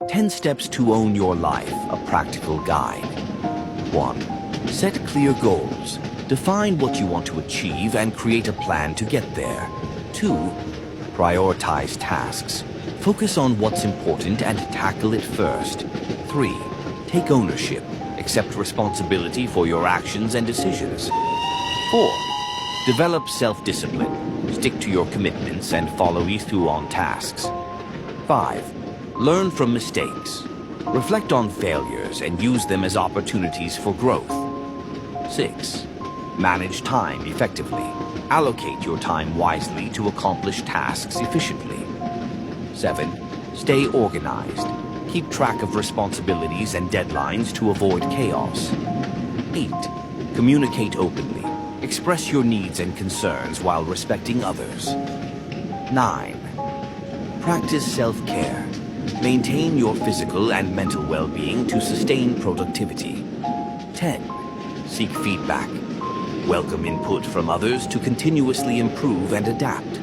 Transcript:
10 Steps to Own Your Life, a practical guide. 1. Set clear goals. Define what you want to achieve and create a plan to get there. 2. Prioritize tasks. Focus on what's important and tackle it first. 3. Take ownership. Accept responsibility for your actions and decisions. 4. Develop self-discipline. Stick to your commitments and follow through on tasks. 5. Learn from mistakes. Reflect on failures and use them as opportunities for growth. 6. Manage time effectively. Allocate your time wisely to accomplish tasks efficiently. 7. Stay organized. Keep track of responsibilities and deadlines to avoid chaos. 8. Communicate openly. Express your needs and concerns while respecting others. 9. Practice self-care. Maintain your physical and mental well-being to sustain productivity. 10. Seek feedback. Welcome input from others to continuously improve and adapt.